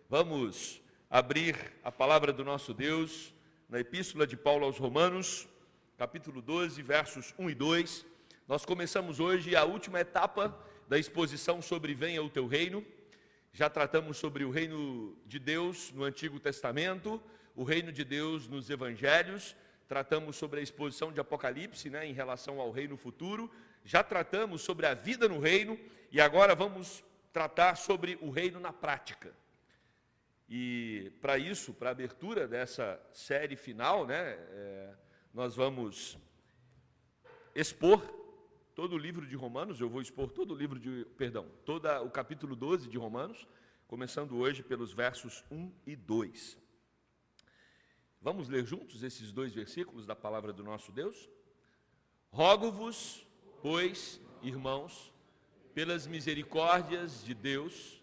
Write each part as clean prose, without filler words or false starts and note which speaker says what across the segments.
Speaker 1: Vamos abrir a palavra do nosso Deus na Epístola de Paulo aos Romanos, capítulo 12, versos 1 e 2. Nós começamos hoje a última etapa da exposição sobre Venha o Teu Reino. Já tratamos sobre o reino de Deus no Antigo Testamento, o reino de Deus nos Evangelhos. Tratamos sobre a exposição de Apocalipse, em relação ao reino futuro. Já tratamos sobre a vida no reino e agora vamos tratar sobre o reino na prática. E para isso, para a abertura dessa série final, nós vamos expor todo o livro de Romanos. Eu vou expor todo o capítulo 12 de Romanos, começando hoje pelos versos 1 e 2. Vamos ler juntos esses dois versículos da palavra do nosso Deus? Rogo-vos, pois, irmãos, pelas misericórdias de Deus,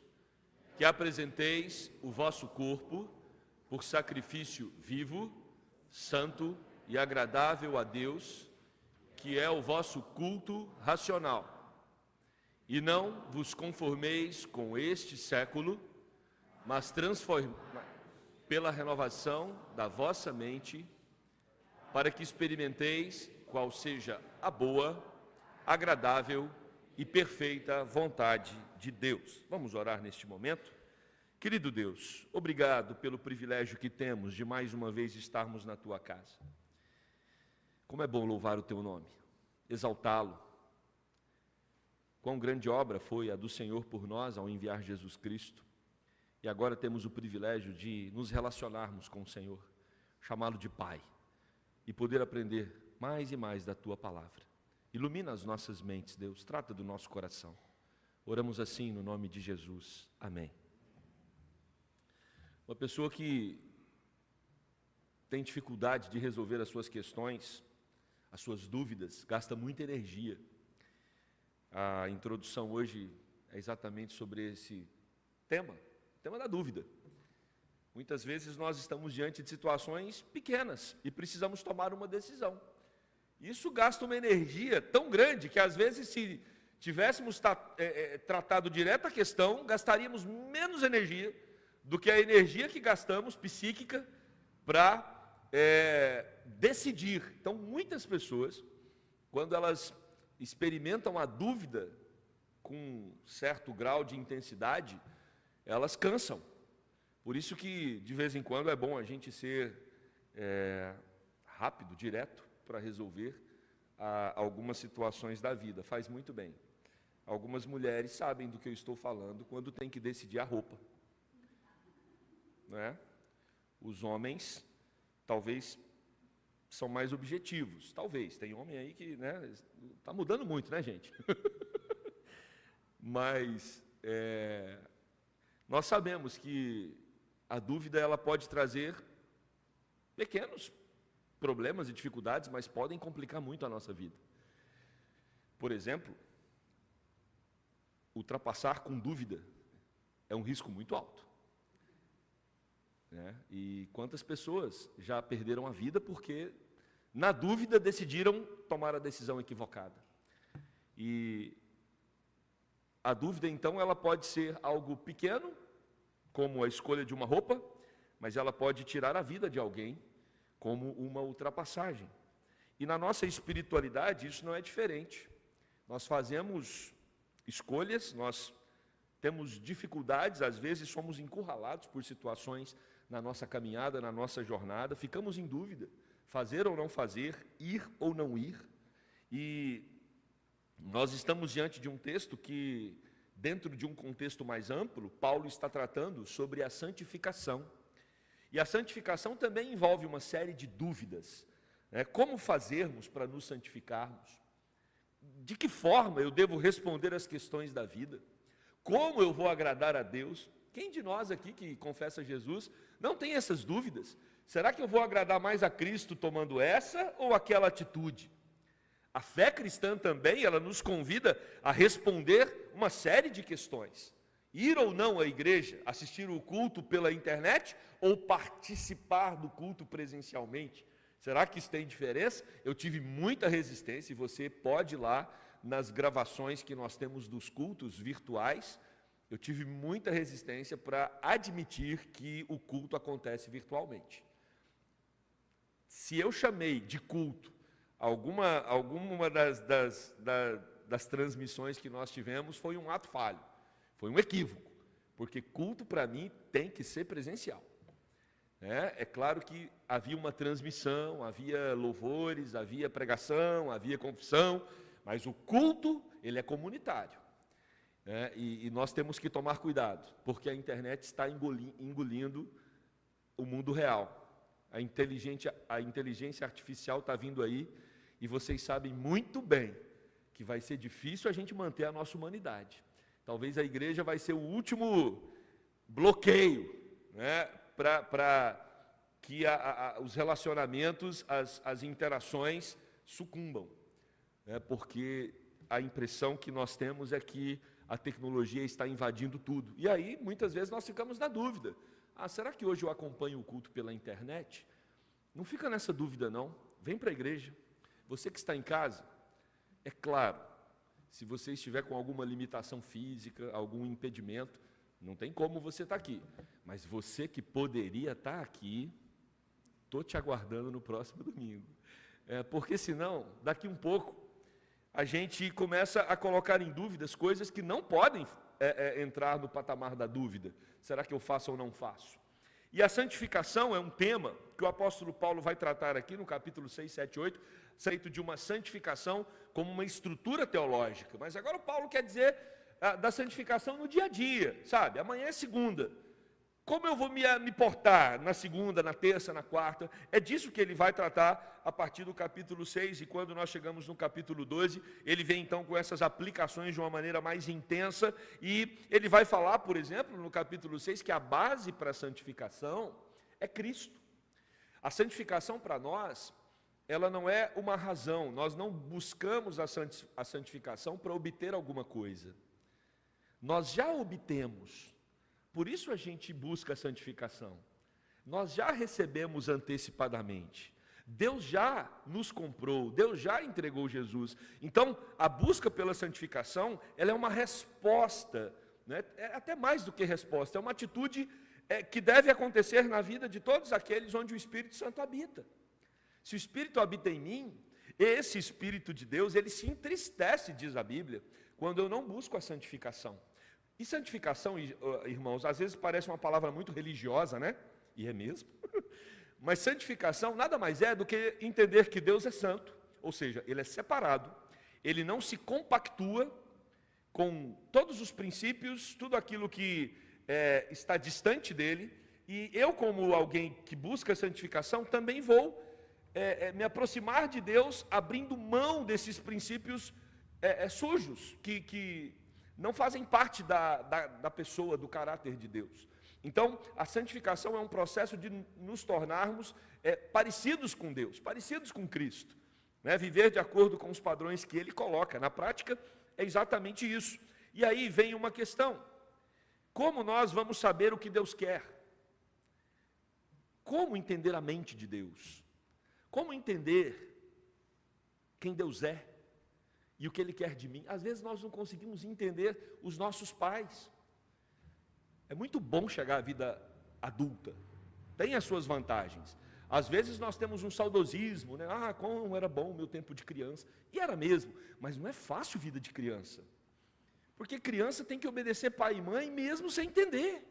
Speaker 1: que apresenteis o vosso corpo por sacrifício vivo, santo e agradável a Deus, que é o vosso culto racional. E não vos conformeis com este século, mas pela renovação da vossa mente, para que experimenteis qual seja a boa, agradável e perfeita vontade de Deus. Vamos orar neste momento? Querido Deus, obrigado pelo privilégio que temos de mais uma vez estarmos na Tua casa. Como é bom louvar o Teu nome, exaltá-lo. Quão grande obra foi a do Senhor por nós ao enviar Jesus Cristo. E agora temos o privilégio de nos relacionarmos com o Senhor, chamá-lo de Pai, e poder aprender mais e mais da Tua palavra. Ilumina as nossas mentes, Deus, trata do nosso coração. Oramos assim no nome de Jesus. Amém. Uma pessoa que tem dificuldade de resolver as suas questões, as suas dúvidas, gasta muita energia. A introdução hoje é exatamente sobre esse tema da dúvida. Muitas vezes nós estamos diante de situações pequenas e precisamos tomar uma decisão. Isso gasta uma energia tão grande que às vezes, se tivéssemos tratado direto a questão, gastaríamos menos energia do que a energia que gastamos, psíquica, para decidir. Então, muitas pessoas, quando elas experimentam a dúvida com certo grau de intensidade, elas cansam. Por isso que, de vez em quando, é bom a gente ser rápido, direto, para resolver algumas situações da vida. Faz muito bem. Algumas mulheres sabem do que eu estou falando quando tem que decidir a roupa. Os homens, talvez, são mais objetivos. Talvez. Tem homem aí que está mudando muito, gente? Mas nós sabemos que a dúvida ela pode trazer pequenos problemas e dificuldades, mas podem complicar muito a nossa vida. Por exemplo, ultrapassar com dúvida é um risco muito alto. E quantas pessoas já perderam a vida porque, na dúvida, decidiram tomar a decisão equivocada. E a dúvida, então, ela pode ser algo pequeno, como a escolha de uma roupa, mas ela pode tirar a vida de alguém, como uma ultrapassagem. E na nossa espiritualidade isso não é diferente. Nós fazemos escolhas, nós temos dificuldades, às vezes somos encurralados por situações na nossa caminhada, na nossa jornada, ficamos em dúvida, fazer ou não fazer, ir ou não ir. E nós estamos diante de um texto que, dentro de um contexto mais amplo, Paulo está tratando sobre a santificação. E a santificação também envolve uma série de dúvidas. Como fazermos para nos santificarmos? De que forma eu devo responder às questões da vida? Como eu vou agradar a Deus? Quem de nós aqui que confessa Jesus não tem essas dúvidas? Será que eu vou agradar mais a Cristo tomando essa ou aquela atitude? A fé cristã também, ela nos convida a responder uma série de questões. Ir ou não à igreja, assistir o culto pela internet ou participar do culto presencialmente? Será que isso tem diferença? Eu tive muita resistência e você pode ir lá nas gravações que nós temos dos cultos virtuais. eu tive muita resistência para admitir que o culto acontece virtualmente. Se eu chamei de culto alguma das transmissões que nós tivemos, foi um ato falho, foi um equívoco, porque culto para mim tem que ser presencial. É claro que havia uma transmissão, havia louvores, havia pregação, havia confissão, mas o culto, ele é comunitário. E nós temos que tomar cuidado, porque a internet está engolindo o mundo real. A inteligência artificial está vindo aí, e vocês sabem muito bem que vai ser difícil a gente manter a nossa humanidade. Talvez a igreja vai ser o último bloqueio, né, para que os relacionamentos, as interações sucumbam. Porque a impressão que nós temos é que a tecnologia está invadindo tudo. E aí, muitas vezes, nós ficamos na dúvida. Será que hoje eu acompanho o culto pela internet? Não fica nessa dúvida, não. Vem para a igreja. Você que está em casa, é claro, se você estiver com alguma limitação física, algum impedimento, não tem como você estar aqui. Mas você que poderia estar aqui, estou te aguardando no próximo domingo. Porque senão, daqui um pouco, a gente começa a colocar em dúvidas coisas que não podem entrar no patamar da dúvida. Será que eu faço ou não faço? E a santificação é um tema que o apóstolo Paulo vai tratar aqui no capítulo 6, 7, 8, respeito de uma santificação como uma estrutura teológica. Mas agora o Paulo quer dizer da santificação no dia a dia, sabe? Amanhã é segunda. Como eu vou me portar na segunda, na terça, na quarta? É disso que ele vai tratar a partir do capítulo 6, e quando nós chegamos no capítulo 12, ele vem então com essas aplicações de uma maneira mais intensa, e ele vai falar, por exemplo, no capítulo 6, que a base para a santificação é Cristo. A santificação para nós, ela não é uma razão, nós não buscamos a santificação para obter alguma coisa. Nós já obtemos. Por isso a gente busca a santificação. Nós já recebemos antecipadamente. Deus já nos comprou, Deus já entregou Jesus. Então, a busca pela santificação, ela é uma resposta, né? É até mais do que resposta, é uma atitude que deve acontecer na vida de todos aqueles onde o Espírito Santo habita. Se o Espírito habita em mim, esse Espírito de Deus, ele se entristece, diz a Bíblia, quando eu não busco a santificação. E santificação, irmãos, às vezes parece uma palavra muito religiosa, né? E é mesmo. Mas santificação nada mais é do que entender que Deus é santo, ou seja, Ele é separado, Ele não se compactua com todos os princípios, tudo aquilo que está distante dEle, e eu, como alguém que busca a santificação, também vou me aproximar de Deus, abrindo mão desses princípios sujos, que não fazem parte da pessoa, do caráter de Deus. Então, a santificação é um processo de nos tornarmos parecidos com Deus, parecidos com Cristo, né? Viver de acordo com os padrões que Ele coloca. Na prática, é exatamente isso. E aí vem uma questão: como nós vamos saber o que Deus quer? Como entender a mente de Deus? Como entender quem Deus é? E o que Ele quer de mim? Às vezes nós não conseguimos entender os nossos pais. É muito bom chegar à vida adulta, tem as suas vantagens. Às vezes nós temos um saudosismo, né? Como era bom o meu tempo de criança. E era mesmo, mas não é fácil vida de criança. Porque criança tem que obedecer pai e mãe mesmo sem entender.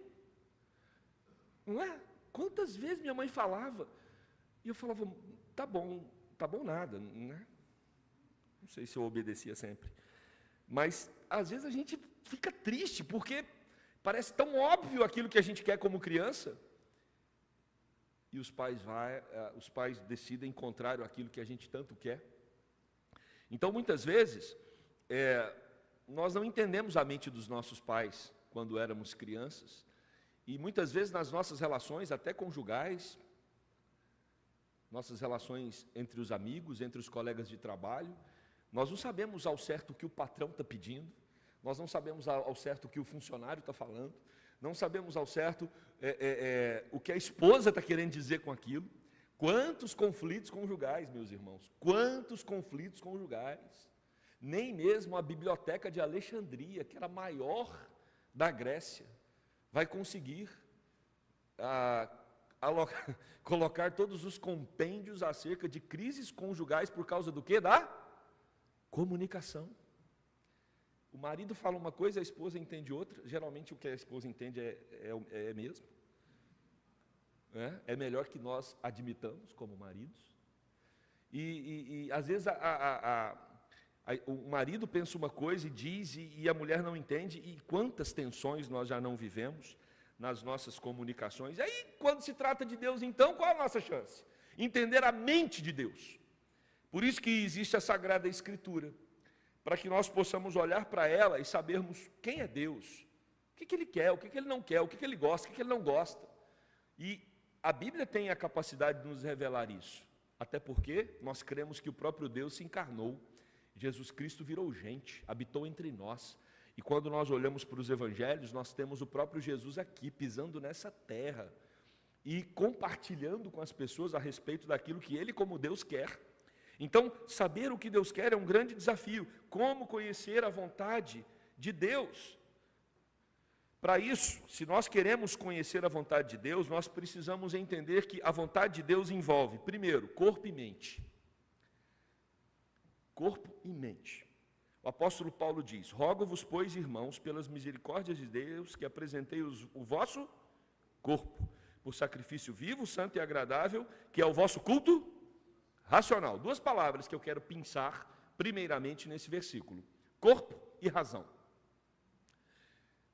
Speaker 1: Não é? Quantas vezes minha mãe falava, e eu falava, tá bom nada, né? Não sei se eu obedecia sempre. Mas, às vezes, a gente fica triste, porque parece tão óbvio aquilo que a gente quer como criança. E os pais decidem contrário àquilo que a gente tanto quer. Então, muitas vezes, nós não entendemos a mente dos nossos pais quando éramos crianças. E, muitas vezes, nas nossas relações, até conjugais, nossas relações entre os amigos, entre os colegas de trabalho, nós não sabemos ao certo o que o patrão está pedindo, nós não sabemos ao certo o que o funcionário está falando, não sabemos ao certo o que a esposa está querendo dizer com aquilo. Quantos conflitos conjugais, meus irmãos, quantos conflitos conjugais. Nem mesmo a biblioteca de Alexandria, que era a maior da Grécia vai conseguir colocar todos os compêndios acerca de crises conjugais por causa do quê? Da comunicação. O marido fala uma coisa, a esposa entende outra. Geralmente o que a esposa entende é mesmo. É melhor que nós admitamos como maridos. E às vezes o marido pensa uma coisa e diz, e a mulher não entende. E quantas tensões nós já não vivemos nas nossas comunicações. E aí, quando se trata de Deus, então, qual é a nossa chance? Entender a mente de Deus. Por isso que existe a Sagrada Escritura, para que nós possamos olhar para ela e sabermos quem é Deus, o que Ele quer, o que Ele não quer, o que Ele gosta, o que Ele não gosta. E a Bíblia tem a capacidade de nos revelar isso, até porque nós cremos que o próprio Deus se encarnou, Jesus Cristo virou gente, habitou entre nós. E quando nós olhamos para os evangelhos, nós temos o próprio Jesus aqui, pisando nessa terra, e compartilhando com as pessoas a respeito daquilo que Ele como Deus quer. Então, saber o que Deus quer é um grande desafio. Como conhecer a vontade de Deus? Para isso, se nós queremos conhecer a vontade de Deus, nós precisamos entender que a vontade de Deus envolve, primeiro, corpo e mente. Corpo e mente. O apóstolo Paulo diz: rogo-vos, pois, irmãos, pelas misericórdias de Deus, que apresentei o vosso corpo por sacrifício vivo, santo e agradável, que é o vosso culto racional. Duas palavras que eu quero pensar primeiramente nesse versículo: corpo e razão.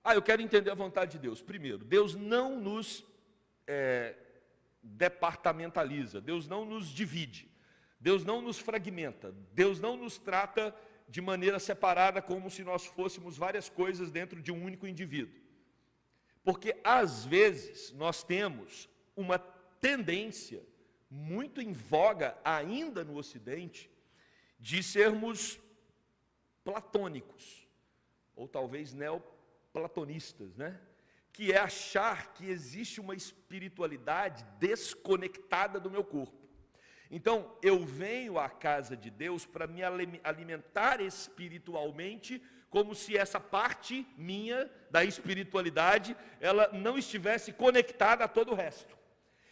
Speaker 1: Eu quero entender a vontade de Deus. Primeiro, Deus não nos departamentaliza, Deus não nos divide, Deus não nos fragmenta, Deus não nos trata de maneira separada, como se nós fôssemos várias coisas dentro de um único indivíduo. Porque, às vezes, nós temos uma tendência muito em voga, ainda no Ocidente, de sermos platônicos, ou talvez neoplatonistas, que é achar que existe uma espiritualidade desconectada do meu corpo. Então, eu venho à casa de Deus para me alimentar espiritualmente, como se essa parte minha da espiritualidade, ela não estivesse conectada a todo o resto.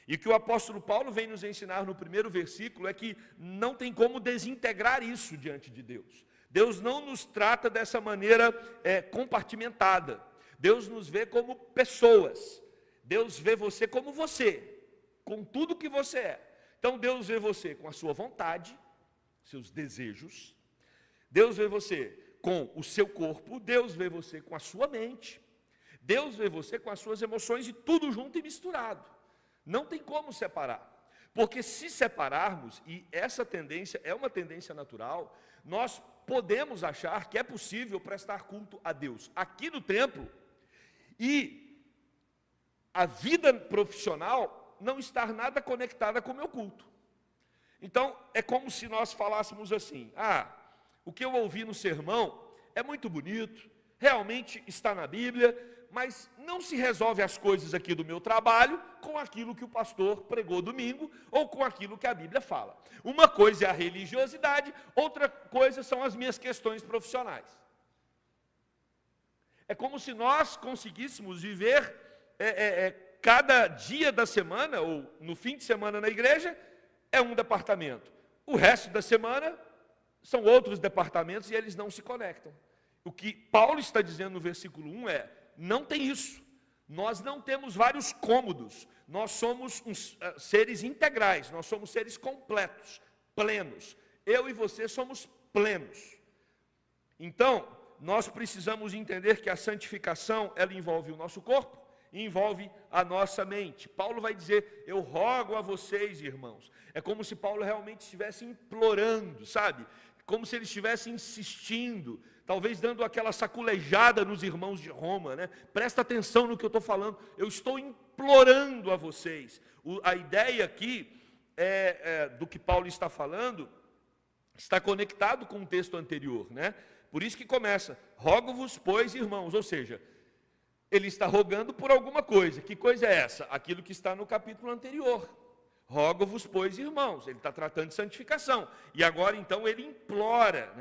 Speaker 1: E o que o apóstolo Paulo vem nos ensinar no primeiro versículo é que não tem como desintegrar isso diante de Deus. Deus não nos trata dessa maneira compartimentada. Deus nos vê como pessoas. Deus vê você como você, com tudo que você é. Então Deus vê você com a sua vontade, seus desejos. Deus vê você com o seu corpo. Deus vê você com a sua mente. Deus vê você com as suas emoções, e tudo junto e misturado. Não tem como separar. Porque se separarmos, e essa tendência é uma tendência natural, nós podemos achar que é possível prestar culto a Deus aqui no templo e a vida profissional não estar nada conectada com o meu culto. Então, é como se nós falássemos assim: o que eu ouvi no sermão é muito bonito, realmente está na Bíblia, mas não se resolve as coisas aqui do meu trabalho com aquilo que o pastor pregou domingo, ou com aquilo que a Bíblia fala. Uma coisa é a religiosidade, outra coisa são as minhas questões profissionais. É como se nós conseguíssemos viver cada dia da semana, ou no fim de semana na igreja, é um departamento. O resto da semana são outros departamentos, e eles não se conectam. O que Paulo está dizendo no versículo 1 é: não tem isso. Nós não temos vários cômodos. Nós somos seres integrais, nós somos seres completos, plenos. Eu e você somos plenos. Então, nós precisamos entender que a santificação, ela envolve o nosso corpo, envolve a nossa mente. Paulo vai dizer: eu rogo a vocês, irmãos. É como se Paulo realmente estivesse implorando, sabe? Como se ele estivesse insistindo, talvez dando aquela saculejada nos irmãos de Roma, Presta atenção no que eu estou falando. Eu estou implorando a vocês. A ideia aqui do que Paulo está falando está conectado com o texto anterior, Por isso que começa: rogo-vos, pois, irmãos. Ou seja, ele está rogando por alguma coisa. Que coisa é essa? Aquilo que está no capítulo anterior. Rogo-vos, pois, irmãos. Ele está tratando de santificação. E agora, então, ele implora,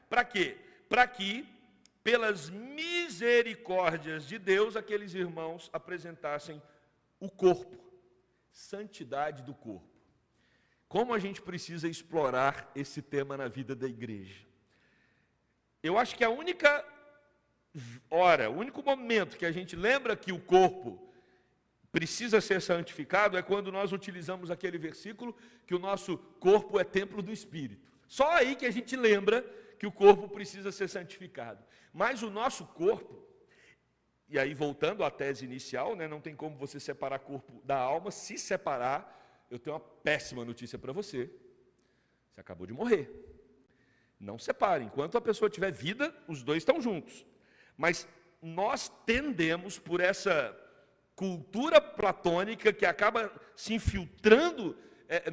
Speaker 1: Para quê? Para que, pelas misericórdias de Deus, aqueles irmãos apresentassem o corpo, santidade do corpo. Como a gente precisa explorar esse tema na vida da igreja? Eu acho que a única hora, o único momento que a gente lembra que o corpo precisa ser santificado é quando nós utilizamos aquele versículo que o nosso corpo é templo do Espírito. Só aí que a gente lembra que o corpo precisa ser santificado. Mas o nosso corpo, e aí voltando à tese inicial, né, não tem como você separar corpo da alma. Se separar, eu tenho uma péssima notícia para você. Você acabou de morrer. Não separe. Enquanto a pessoa tiver vida, os dois estão juntos. Mas nós tendemos, por essa cultura platônica que acaba se infiltrando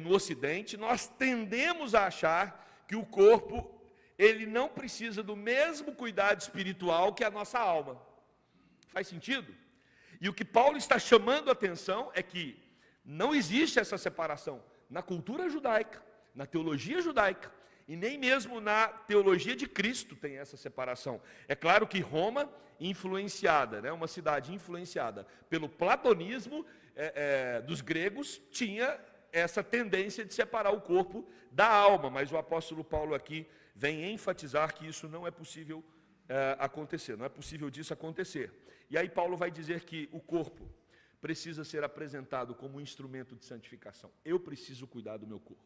Speaker 1: no Ocidente, nós tendemos a achar que o corpo, ele não precisa do mesmo cuidado espiritual que a nossa alma. Faz sentido? E o que Paulo está chamando a atenção é que não existe essa separação na cultura judaica, na teologia judaica, e nem mesmo na teologia de Cristo tem essa separação. É claro que Roma, influenciada, né, uma cidade influenciada pelo platonismo dos gregos, tinha essa tendência de separar o corpo da alma, mas o apóstolo Paulo aqui vem enfatizar que isso não é possível acontecer, não é possível disso acontecer. E aí Paulo vai dizer que o corpo precisa ser apresentado como um instrumento de santificação. Eu preciso cuidar do meu corpo.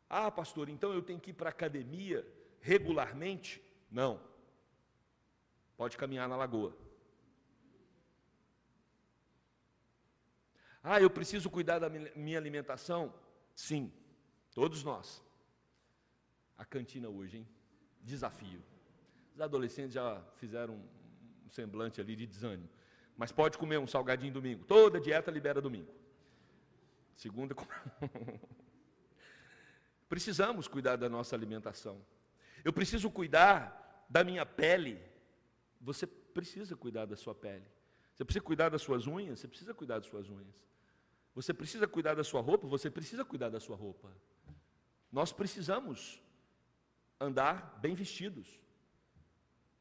Speaker 1: Ah, pastor, então eu tenho que ir para a academia regularmente? Não. Pode caminhar na lagoa. Ah, eu preciso cuidar da minha alimentação? Sim, todos nós. A cantina hoje, hein? Desafio. Os adolescentes já fizeram um semblante ali de desânimo. Mas pode comer um salgadinho domingo. Toda dieta libera domingo. Segunda... Precisamos cuidar da nossa alimentação. Eu preciso cuidar da minha pele. Você precisa cuidar da sua pele. Você precisa cuidar das suas unhas? Você precisa cuidar das suas unhas. Você precisa cuidar da sua roupa? Você precisa cuidar da sua roupa. Nós precisamos andar bem vestidos.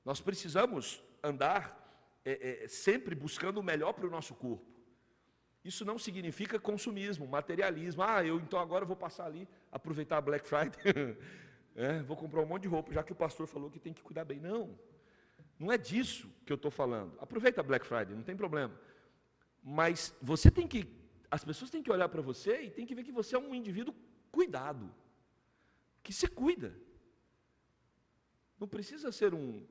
Speaker 1: Nós precisamos andar sempre buscando o melhor para o nosso corpo. Isso não significa consumismo, materialismo. Ah, então agora eu vou passar ali, aproveitar a Black Friday, vou comprar um monte de roupa, já que o pastor falou que tem que cuidar bem. Não, não é disso que eu estou falando. Aproveita a Black Friday, não tem problema. Mas as pessoas têm que olhar para você e têm que ver que você é um indivíduo cuidado, que se cuida. Não precisa ser um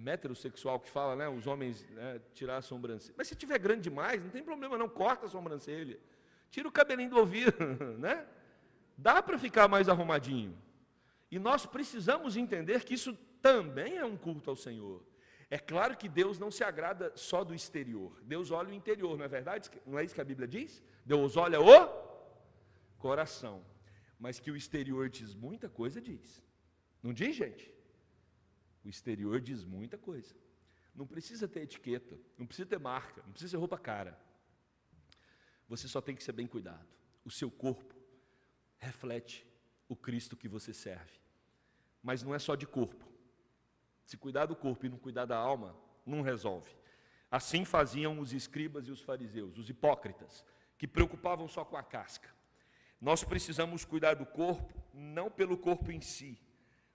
Speaker 1: heterossexual que fala, né, os homens, né, tirar a sobrancelha. Mas se tiver grande demais, não tem problema não, corta a sobrancelha. Tira o cabelinho do ouvido, né? Dá para ficar mais arrumadinho. E nós precisamos entender que isso também é um culto ao Senhor. É claro que Deus não se agrada só do exterior. Deus olha o interior, não é verdade? Não é isso que a Bíblia diz? Deus olha o coração. Mas que o exterior diz muita coisa, diz. Não diz, gente? O exterior diz muita coisa. Não precisa ter etiqueta, não precisa ter marca, não precisa ter roupa cara. Você só tem que ser bem cuidado. O seu corpo reflete o Cristo que você serve. Mas não é só de corpo. Se cuidar do corpo e não cuidar da alma, não resolve. Assim faziam os escribas e os fariseus, os hipócritas, que preocupavam só com a casca. Nós precisamos cuidar do corpo, não pelo corpo em si.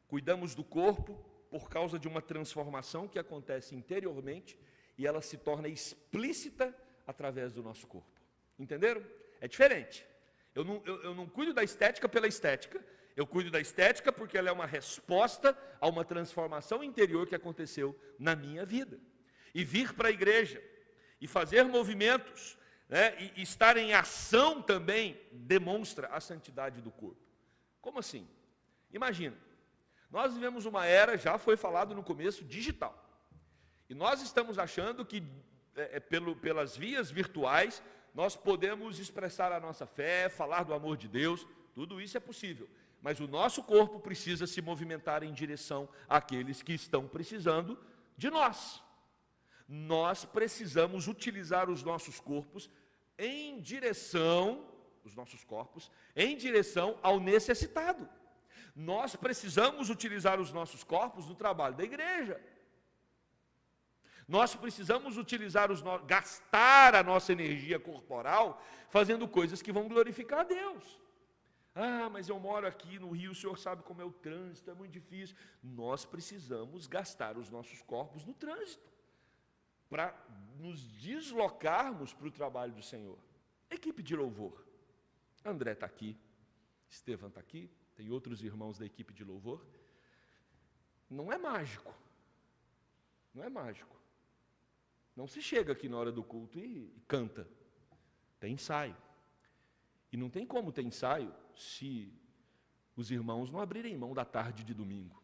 Speaker 1: Cuidamos do corpo por causa de uma transformação que acontece interiormente e ela se torna explícita através do nosso corpo. Entenderam? É diferente. Eu não cuido da estética pela estética, eu cuido da estética porque ela é uma resposta a uma transformação interior que aconteceu na minha vida. E vir para a igreja e fazer movimentos, né, e estar em ação também demonstra a santidade do corpo. Como assim? Imagina. Nós vivemos uma era, já foi falado no começo, digital. E nós estamos achando que, pelas vias virtuais, nós podemos expressar a nossa fé, falar do amor de Deus, tudo isso é possível. Mas o nosso corpo precisa se movimentar em direção àqueles que estão precisando de nós. Nós precisamos utilizar os nossos corpos em direção, em direção ao necessitado. Nós precisamos utilizar os nossos corpos no trabalho da igreja. Nós precisamos gastar a nossa energia corporal fazendo coisas que vão glorificar a Deus. Ah, mas eu moro aqui no Rio, o senhor sabe como é o trânsito, é muito difícil. Nós precisamos gastar os nossos corpos no trânsito, para nos deslocarmos para o trabalho do Senhor. Equipe de louvor. André está aqui, Estevam está aqui, tem outros irmãos da equipe de louvor. Não é mágico. Não é mágico. Não se chega aqui na hora do culto e canta. Tem ensaio. E não tem como ter ensaio se os irmãos não abrirem mão da tarde de domingo.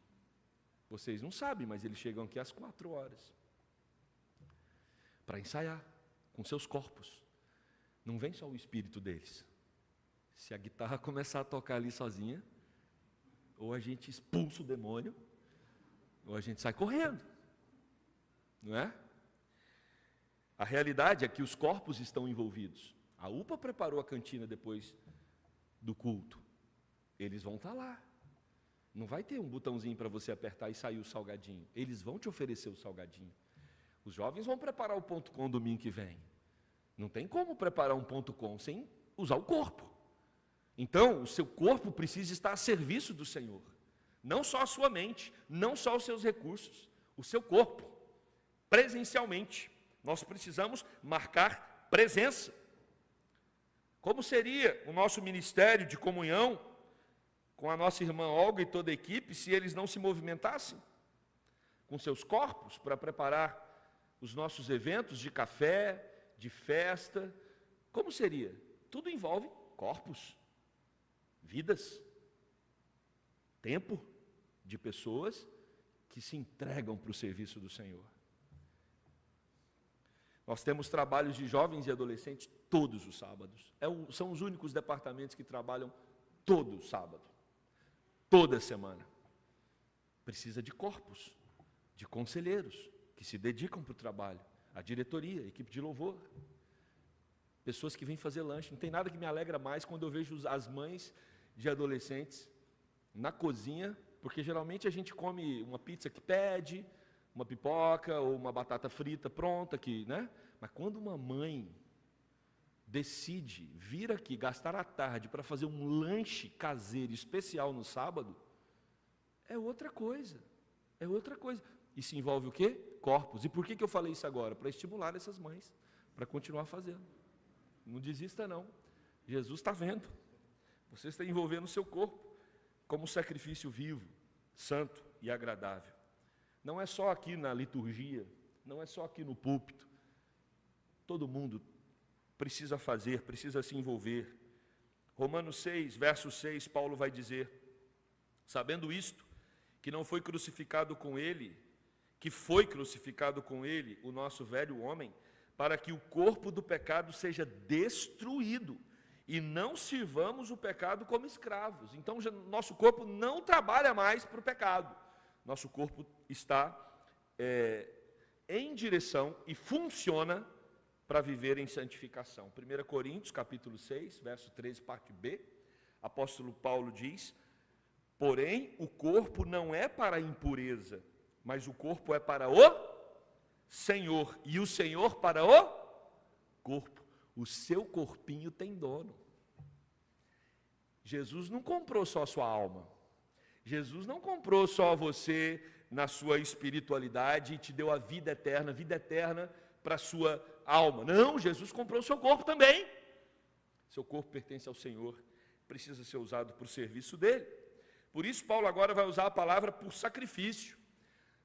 Speaker 1: Vocês não sabem, mas eles chegam aqui às 4h. Para ensaiar com seus corpos. Não vem só o espírito deles. Se a guitarra começar a tocar ali sozinha, ou a gente expulsa o demônio, ou a gente sai correndo. Não é? A realidade é que os corpos estão envolvidos. A UPA preparou a cantina depois do culto. Eles vão estar lá. Não vai ter um botãozinho para você apertar e sair o salgadinho. Eles vão te oferecer o salgadinho. Os jovens vão preparar o ponto com domingo que vem. Não tem como preparar um ponto com sem usar o corpo. Então, o seu corpo precisa estar a serviço do Senhor. Não só a sua mente, não só os seus recursos, o seu corpo. Presencialmente, nós precisamos marcar presença. Como seria o nosso ministério de comunhão com a nossa irmã Olga e toda a equipe se eles não se movimentassem com seus corpos para preparar os nossos eventos de café, de festa? Como seria? Tudo envolve corpos, vidas, tempo de pessoas que se entregam para o serviço do Senhor. Nós temos trabalhos de jovens e adolescentes todos os sábados. São os únicos departamentos que trabalham todo sábado, toda semana. Precisa de corpos, de conselheiros que se dedicam para o trabalho, a diretoria, a equipe de louvor, pessoas que vêm fazer lanche. Não tem nada que me alegra mais quando eu vejo as mães de adolescentes na cozinha, porque geralmente a gente come uma pizza que pede, uma pipoca ou uma batata frita pronta, né? Mas quando uma mãe decide vir aqui, gastar a tarde para fazer um lanche caseiro especial no sábado, é outra coisa, é outra coisa. E se envolve o quê? Corpos. E por que eu falei isso agora? Para estimular essas mães, para continuar fazendo. Não desista não, Jesus está vendo. Você está envolvendo o seu corpo como sacrifício vivo, santo e agradável. Não é só aqui na liturgia, não é só aqui no púlpito. Todo mundo precisa fazer, precisa se envolver. Romanos 6, verso 6, Paulo vai dizer: sabendo isto, que não foi crucificado com ele, que foi crucificado com ele o nosso velho homem, para que o corpo do pecado seja destruído, e não sirvamos o pecado como escravos. Então, nosso corpo não trabalha mais para o pecado. Nosso corpo está em direção e funciona para viver em santificação. 1 Coríntios, capítulo 6, verso 13, parte B, apóstolo Paulo diz: porém, o corpo não é para a impureza, mas o corpo é para o Senhor, e o Senhor para o corpo. O seu corpinho tem dono. Jesus não comprou só a sua alma. Jesus não comprou só você na sua espiritualidade e te deu a vida eterna para a sua alma. Não, Jesus comprou o seu corpo também. Seu corpo pertence ao Senhor, precisa ser usado para o serviço dele. Por isso, Paulo agora vai usar a palavra por sacrifício.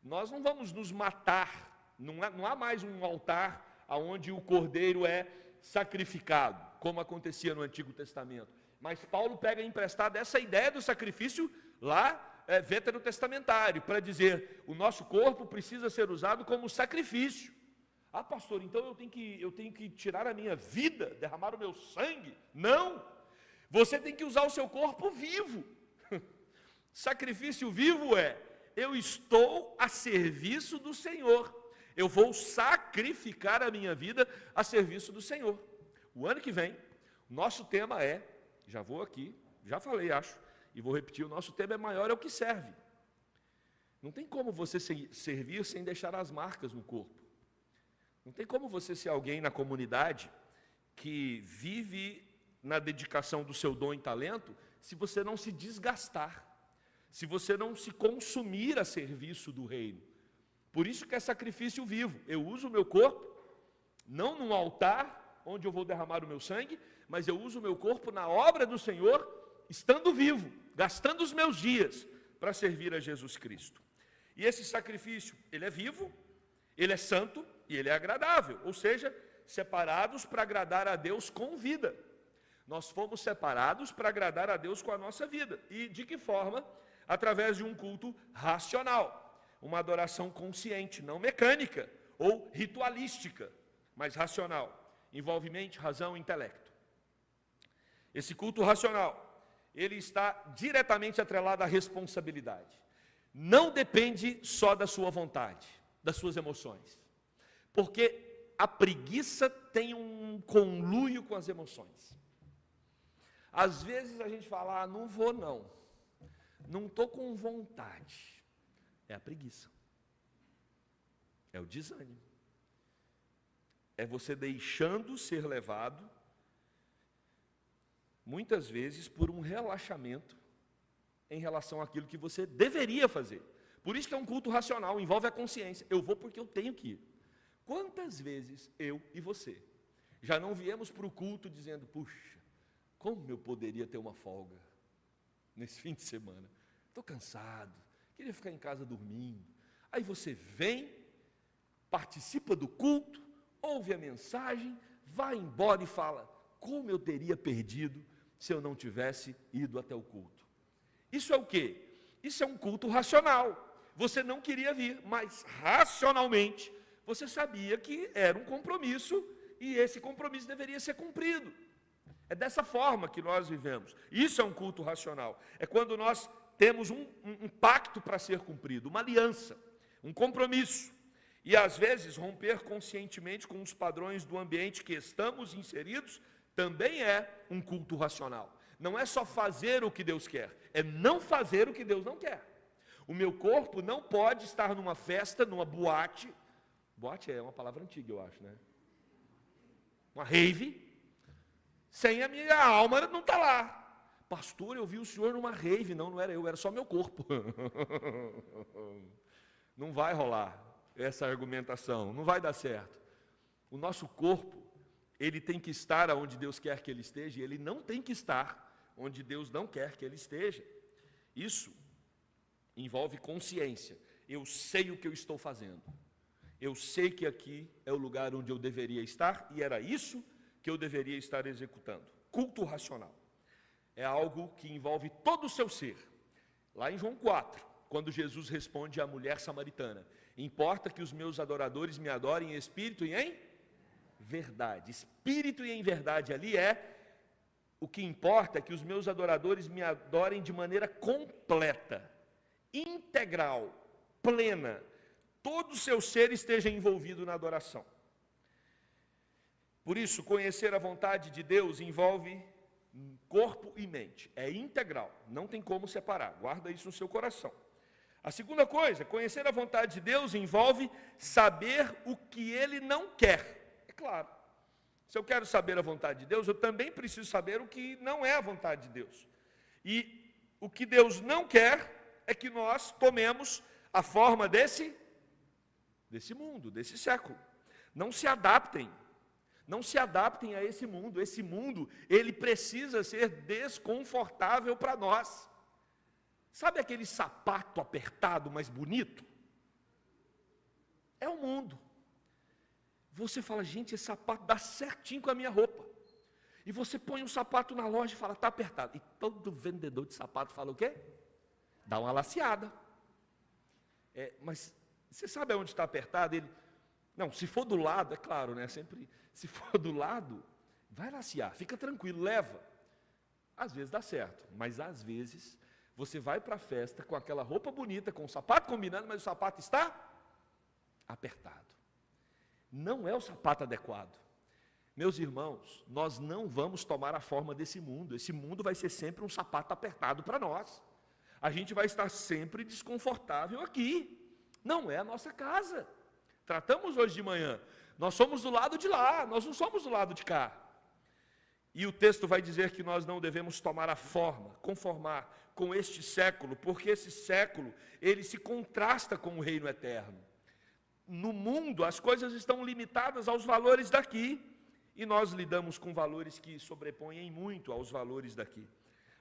Speaker 1: Nós não vamos nos matar, não há mais um altar onde o cordeiro é sacrificado, como acontecia no Antigo Testamento. Mas Paulo pega emprestada essa ideia do sacrifício lá, veterotestamentário, para dizer: o nosso corpo precisa ser usado como sacrifício. Ah, pastor, então eu tenho que tirar a minha vida, derramar o meu sangue? Não! Você tem que usar o seu corpo vivo. Sacrifício vivo eu estou a serviço do Senhor. Eu vou sacrificar a minha vida a serviço do Senhor. O ano que vem, o nosso tema já vou aqui, já falei, acho, e vou repetir, o nosso tema maior é o que serve. Não tem como você servir sem deixar as marcas no corpo. Não tem como você ser alguém na comunidade que vive na dedicação do seu dom e talento se você não se desgastar, se você não se consumir a serviço do reino. Por isso que é sacrifício vivo. Eu uso o meu corpo, não num altar onde eu vou derramar o meu sangue, mas eu uso o meu corpo na obra do Senhor, estando vivo, gastando os meus dias para servir a Jesus Cristo. E esse sacrifício, ele é vivo, ele é santo e ele é agradável, ou seja, separados para agradar a Deus com vida. Nós fomos separados para agradar a Deus com a nossa vida. E de que forma? Através de um culto racional, uma adoração consciente, não mecânica ou ritualística, mas racional. Envolve mente, razão e intelecto. Esse culto racional, ele está diretamente atrelado à responsabilidade. Não depende só da sua vontade, das suas emoções. Porque a preguiça tem um conluio com as emoções. Às vezes a gente fala, não vou não estou com vontade. É a preguiça. É o desânimo. É você deixando ser levado, muitas vezes, por um relaxamento em relação àquilo que você deveria fazer. Por isso que é um culto racional, envolve a consciência. Eu vou porque eu tenho que ir. Quantas vezes eu e você já não viemos para o culto dizendo, puxa, como eu poderia ter uma folga nesse fim de semana? Estou cansado, queria ficar em casa dormindo. Aí você vem, participa do culto, ouve a mensagem, vai embora e fala, como eu teria perdido se eu não tivesse ido até o culto. Isso é o quê? Isso é um culto racional. Você não queria vir, mas racionalmente você sabia que era um compromisso e esse compromisso deveria ser cumprido. É dessa forma que nós vivemos. Isso é um culto racional. É quando nós temos um pacto para ser cumprido, uma aliança, um compromisso. E às vezes romper conscientemente com os padrões do ambiente que estamos inseridos também é um culto racional. Não é só fazer o que Deus quer, é não fazer o que Deus não quer. O meu corpo não pode estar numa festa, numa boate. Boate é uma palavra antiga, eu acho, né? Uma rave, sem a minha alma não está lá. Pastor, eu vi o senhor numa rave. Não era eu, era só meu corpo. Não vai rolar essa argumentação, não vai dar certo. O nosso corpo, ele tem que estar onde Deus quer que ele esteja, e ele não tem que estar onde Deus não quer que ele esteja. Isso envolve consciência. Eu sei o que eu estou fazendo. Eu sei que aqui é o lugar onde eu deveria estar, e era isso que eu deveria estar executando. Culto racional. É algo que envolve todo o seu ser. Lá em João 4, quando Jesus responde à mulher samaritana, importa que os meus adoradores me adorem em espírito e em verdade. Espírito e em verdade ali o que importa é que os meus adoradores me adorem de maneira completa, integral, plena. Todo o seu ser esteja envolvido na adoração. Por isso, conhecer a vontade de Deus envolve corpo e mente. É integral, não tem como separar. Guarda isso no seu coração. A segunda coisa, conhecer a vontade de Deus envolve saber o que Ele não quer. É claro, se eu quero saber a vontade de Deus, eu também preciso saber o que não é a vontade de Deus. E o que Deus não quer é que nós tomemos a forma desse mundo, desse século. Não se adaptem a esse mundo. Esse mundo, ele precisa ser desconfortável para nós. Sabe aquele sapato apertado, mas bonito? É o mundo. Você fala, gente, esse sapato dá certinho com a minha roupa. E você põe um sapato na loja e fala, está apertado. E todo vendedor de sapato fala o quê? Dá uma laceada. Mas você sabe onde está apertado? Ele, não, se for do lado, é claro, né? Sempre, se for do lado, vai lacear, fica tranquilo, leva. Às vezes dá certo, mas às vezes você vai para a festa com aquela roupa bonita, com o sapato combinando, mas o sapato está apertado. Não é o sapato adequado. Meus irmãos, nós não vamos tomar a forma desse mundo. Esse mundo vai ser sempre um sapato apertado para nós. A gente vai estar sempre desconfortável aqui. Não é a nossa casa. Tratamos hoje de manhã. Nós somos do lado de lá, nós não somos do lado de cá. E o texto vai dizer que nós não devemos tomar a forma, conformar com este século, porque esse século, ele se contrasta com o reino eterno. No mundo, as coisas estão limitadas aos valores daqui, e nós lidamos com valores que sobrepõem muito aos valores daqui.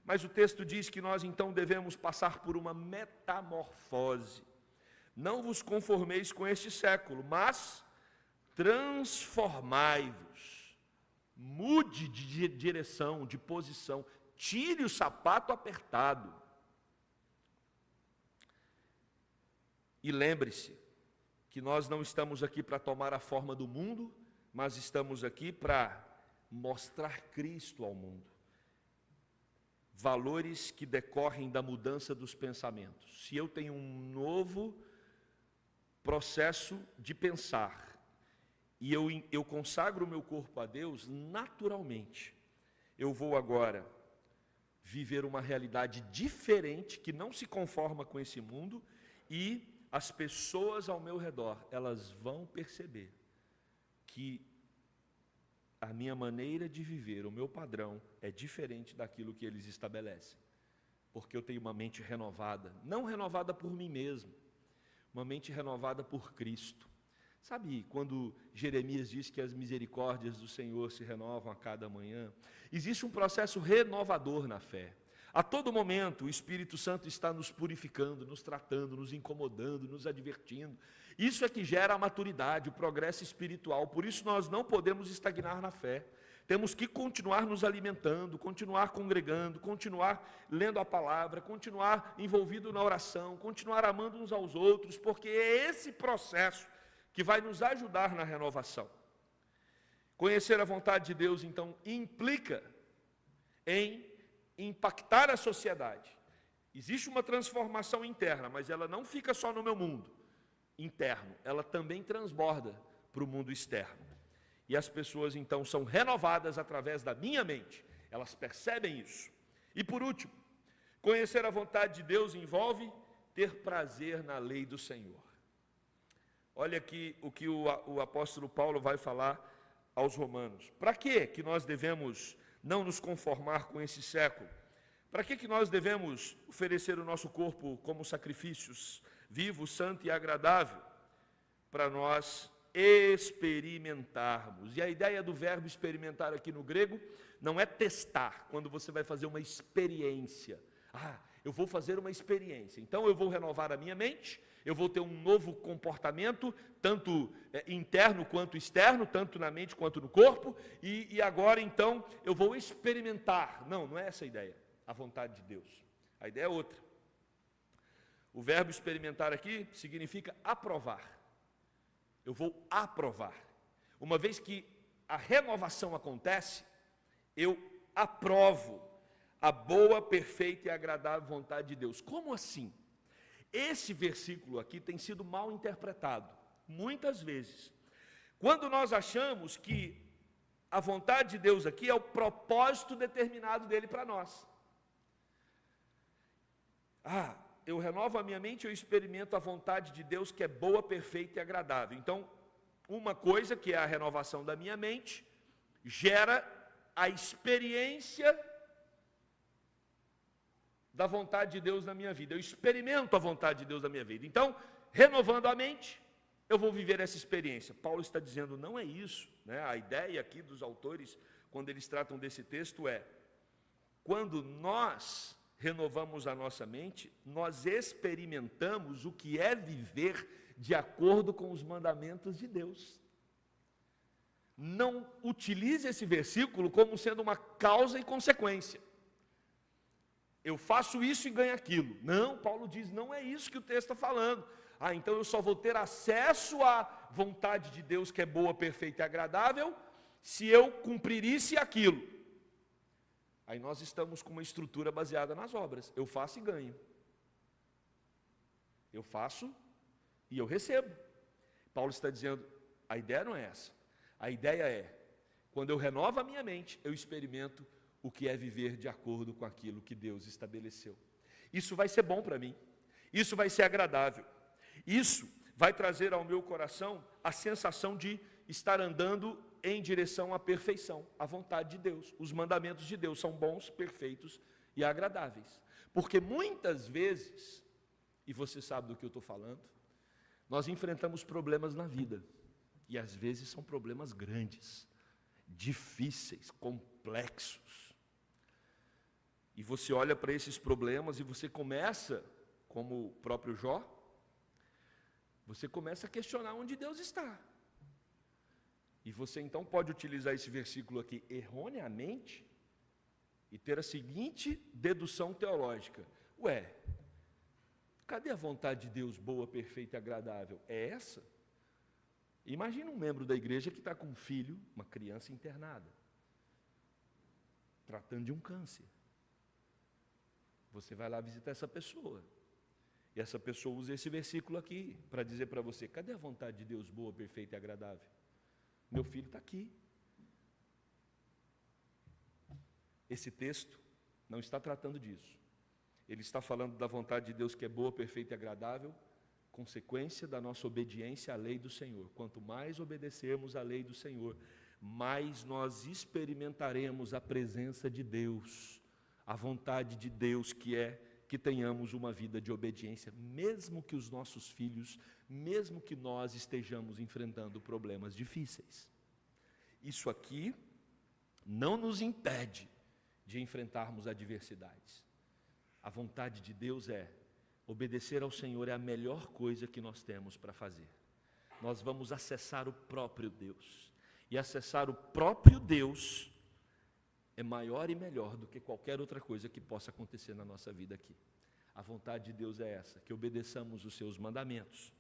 Speaker 1: Mas o texto diz que nós então devemos passar por uma metamorfose. Não vos conformeis com este século, mas transformai-vos. Mude de direção, de posição. Tire o sapato apertado. E lembre-se que nós não estamos aqui para tomar a forma do mundo, mas estamos aqui para mostrar Cristo ao mundo. Valores que decorrem da mudança dos pensamentos. Se eu tenho um novo processo de pensar, e eu consagro o meu corpo a Deus, naturalmente, eu vou agora viver uma realidade diferente, que não se conforma com esse mundo, e as pessoas ao meu redor, elas vão perceber que a minha maneira de viver, o meu padrão, é diferente daquilo que eles estabelecem. Porque eu tenho uma mente renovada, não renovada por mim mesmo, uma mente renovada por Cristo. Sabe quando Jeremias diz que as misericórdias do Senhor se renovam a cada manhã? Existe um processo renovador na fé. A todo momento o Espírito Santo está nos purificando, nos tratando, nos incomodando, nos advertindo. Isso é que gera a maturidade, o progresso espiritual. Por isso nós não podemos estagnar na fé. Temos que continuar nos alimentando, continuar congregando, continuar lendo a palavra, continuar envolvido na oração, continuar amando uns aos outros, porque é esse processo que vai nos ajudar na renovação. Conhecer a vontade de Deus, então, implica em impactar a sociedade. Existe uma transformação interna, mas ela não fica só no meu mundo interno, ela também transborda para o mundo externo. E as pessoas, então, são renovadas através da minha mente. Elas percebem isso. E, por último, conhecer a vontade de Deus envolve ter prazer na lei do Senhor. Olha aqui o que o apóstolo Paulo vai falar aos romanos. Para que nós devemos não nos conformar com esse século? Para que nós devemos oferecer o nosso corpo como sacrifícios vivo, santo e agradável? Para nós experimentarmos. E a ideia do verbo experimentar aqui no grego não é testar, quando você vai fazer uma experiência. Eu vou fazer uma experiência, então eu vou renovar a minha mente, eu vou ter um novo comportamento, tanto interno quanto externo, tanto na mente quanto no corpo, e agora então eu vou experimentar. Não é essa a ideia, a vontade de Deus. A ideia é outra. O verbo experimentar aqui significa aprovar. Eu vou aprovar. Uma vez que a renovação acontece, eu aprovo a boa, perfeita e agradável vontade de Deus. Como assim? Esse versículo aqui tem sido mal interpretado, muitas vezes. Quando nós achamos que a vontade de Deus aqui é o propósito determinado dele para nós. Eu renovo a minha mente, eu experimento a vontade de Deus que é boa, perfeita e agradável. Então, uma coisa que é a renovação da minha mente, gera a experiência da vontade de Deus na minha vida. Eu experimento a vontade de Deus na minha vida. Então, renovando a mente, eu vou viver essa experiência. Paulo está dizendo, não é isso, né? A ideia aqui dos autores, quando eles tratam desse texto é, quando nós renovamos a nossa mente, nós experimentamos o que é viver de acordo com os mandamentos de Deus. Não utilize esse versículo como sendo uma causa e consequência. Eu faço isso e ganho aquilo. Não, Paulo diz, não é isso que o texto está falando. Então eu só vou ter acesso à vontade de Deus que é boa, perfeita e agradável, se eu cumprir isso e aquilo. Aí nós estamos com uma estrutura baseada nas obras. Eu faço e ganho. Eu faço e eu recebo. Paulo está dizendo, a ideia não é essa. A ideia é, quando eu renovo a minha mente, eu experimento o que é viver de acordo com aquilo que Deus estabeleceu. Isso vai ser bom para mim. Isso vai ser agradável. Isso vai trazer ao meu coração a sensação de estar andando em direção à perfeição, à vontade de Deus. Os mandamentos de Deus são bons, perfeitos e agradáveis. Porque muitas vezes, e você sabe do que eu estou falando, nós enfrentamos problemas na vida. E às vezes são problemas grandes, difíceis, complexos. E você olha para esses problemas e você começa, como o próprio Jó, você começa a questionar onde Deus está. E você então pode utilizar esse versículo aqui erroneamente e ter a seguinte dedução teológica: ué, cadê a vontade de Deus boa, perfeita e agradável? É essa? Imagina um membro da igreja que está com um filho, uma criança internada, tratando de um câncer. Você vai lá visitar essa pessoa. E essa pessoa usa esse versículo aqui para dizer para você: cadê a vontade de Deus boa, perfeita e agradável? Meu filho está aqui. Esse texto não está tratando disso. Ele está falando da vontade de Deus que é boa, perfeita e agradável, consequência da nossa obediência à lei do Senhor. Quanto mais obedecermos à lei do Senhor, mais nós experimentaremos a presença de Deus, a vontade de Deus, que é que tenhamos uma vida de obediência, mesmo que os nossos filhos, mesmo que nós estejamos enfrentando problemas difíceis. Isso aqui não nos impede de enfrentarmos adversidades. A vontade de Deus é obedecer ao Senhor, é a melhor coisa que nós temos para fazer. Nós vamos acessar o próprio Deus. E acessar o próprio Deus é maior e melhor do que qualquer outra coisa que possa acontecer na nossa vida aqui. A vontade de Deus é essa, que obedeçamos os seus mandamentos.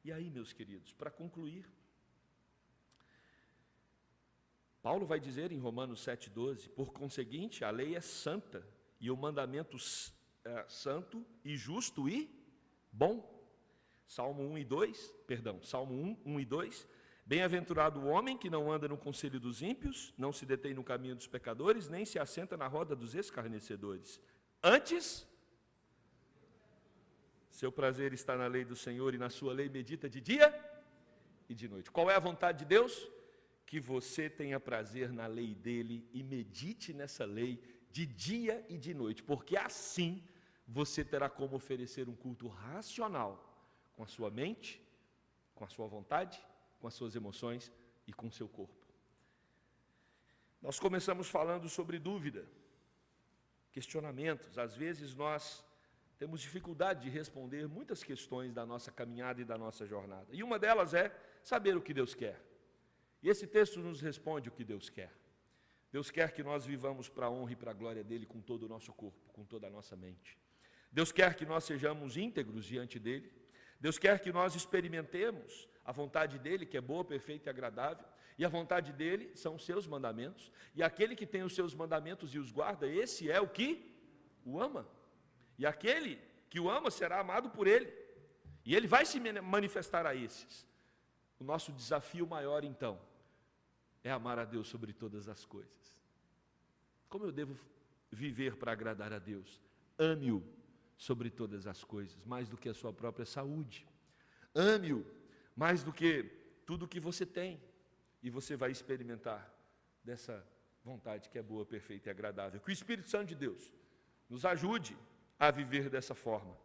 Speaker 1: E aí, meus queridos, para concluir, Paulo vai dizer em Romanos 7,12, por conseguinte, a lei é santa, e o mandamento santo e justo e bom. Salmo 1 e 2, bem-aventurado o homem que não anda no conselho dos ímpios, não se detém no caminho dos pecadores, nem se assenta na roda dos escarnecedores. Antes, seu prazer está na lei do Senhor e na sua lei medita de dia e de noite. Qual é a vontade de Deus? Que você tenha prazer na lei dele e medite nessa lei de dia e de noite, porque assim você terá como oferecer um culto racional com a sua mente, com a sua vontade, com as suas emoções e com o seu corpo. Nós começamos falando sobre dúvida, questionamentos. Às vezes nós temos dificuldade de responder muitas questões da nossa caminhada e da nossa jornada. E uma delas é saber o que Deus quer. E esse texto nos responde o que Deus quer. Deus quer que nós vivamos para a honra e para a glória dEle com todo o nosso corpo, com toda a nossa mente. Deus quer que nós sejamos íntegros diante dEle. Deus quer que nós experimentemos a vontade dEle, que é boa, perfeita e agradável. E a vontade dEle são os seus mandamentos. E aquele que tem os seus mandamentos e os guarda, esse é o que o ama. E aquele que o ama será amado por Ele. E Ele vai se manifestar a esses. O nosso desafio maior, então, é amar a Deus sobre todas as coisas. Como eu devo viver para agradar a Deus? Ame-o sobre todas as coisas, mais do que a sua própria saúde. Ame-o mais do que tudo que você tem. E você vai experimentar dessa vontade que é boa, perfeita e agradável. Que o Espírito Santo de Deus nos ajude a viver dessa forma,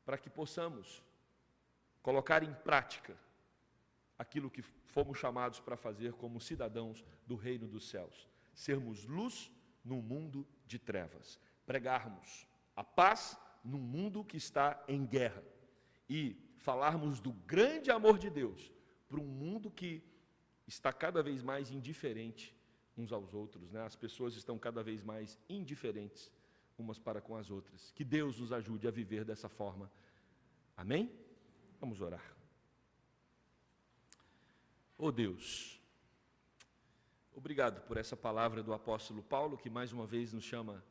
Speaker 1: para que possamos colocar em prática aquilo que fomos chamados para fazer como cidadãos do reino dos céus. Sermos luz num mundo de trevas. Pregarmos a paz num mundo que está em guerra. E falarmos do grande amor de Deus para um mundo que está cada vez mais indiferente uns aos outros, né? As pessoas estão cada vez mais indiferentes umas para com as outras. Que Deus nos ajude a viver dessa forma. Amém? Vamos orar. Oh Deus, obrigado por essa palavra do apóstolo Paulo, que mais uma vez nos chama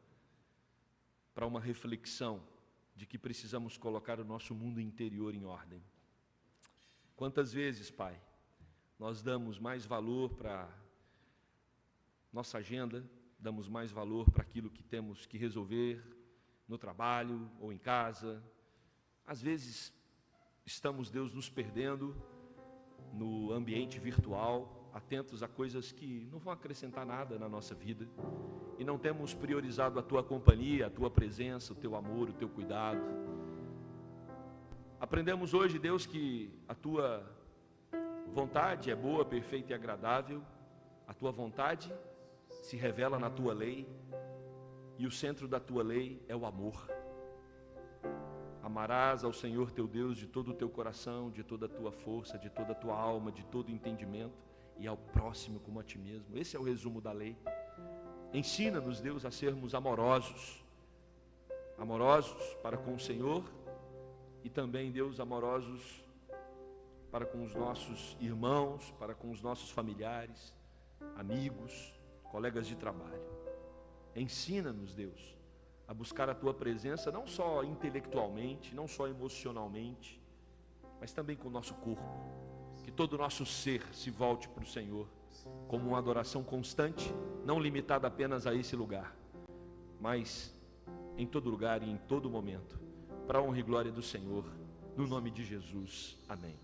Speaker 1: para uma reflexão de que precisamos colocar o nosso mundo interior em ordem. Quantas vezes, Pai, nós damos mais valor para nossa agenda, damos mais valor para aquilo que temos que resolver no trabalho ou em casa. Às vezes estamos, Deus, nos perdendo no ambiente virtual, atentos a coisas que não vão acrescentar nada na nossa vida, e não temos priorizado a tua companhia, a tua presença, o teu amor, o teu cuidado. Aprendemos hoje, Deus, que a tua vontade é boa, perfeita e agradável. A tua vontade se revela na tua lei, e o centro da tua lei é o amor. Amarás ao Senhor teu Deus de todo o teu coração, de toda a tua força, de toda a tua alma, de todo o entendimento, e ao próximo como a ti mesmo. Esse é o resumo da lei. Ensina-nos, Deus, a sermos amorosos, amorosos para com o Senhor, e também, Deus, amorosos para com os nossos irmãos, para com os nossos familiares, amigos, colegas de trabalho. Ensina-nos, Deus, a buscar a tua presença, não só intelectualmente, não só emocionalmente, mas também com o nosso corpo. Que todo o nosso ser se volte para o Senhor, como uma adoração constante, não limitada apenas a esse lugar, mas em todo lugar e em todo momento, para a honra e glória do Senhor, no nome de Jesus. Amém.